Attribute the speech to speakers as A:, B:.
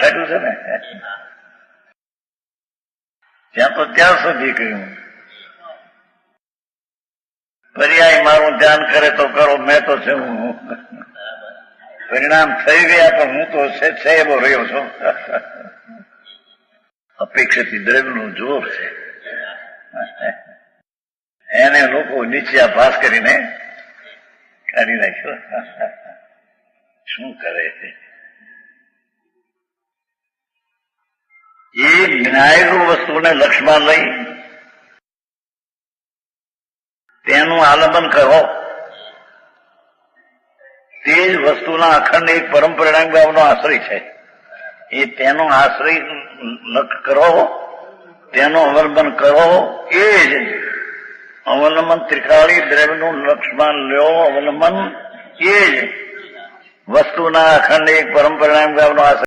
A: કાઢ્યું છે ને, ત્યાં તો ત્યાં સુધી કહ્યું પર્યાય મારું ધ્યાન કરે તો કરો, મેં તો છે હું પરિણામ થઈ ગયા પણ હું તો છે એવો રહ્યો છું. અપેક્ષિત દ્રવ્યનું જોર છે, એને લોકો નીચે ભાસ કરીને કાઢી નાખ્યો. શું કરે છે એ વિનાયેલું વસ્તુને લક્ષમાં લઈ તેનું આલંબન કરો, તે જ વસ્તુના અખંડ એક પરમ પરિણામ ભાવનો આશ્રય છે. એ તેનો આશ્રય કરો, તેનું અવલંબન કરો, એ જ અવલંબન ત્રિકાળી દ્રવ્યનું લક્ષમાં લ્યો. અવલંબન એ જ વસ્તુના અખંડ એક પરમ પરિણામ ભાવનો આશ્રય.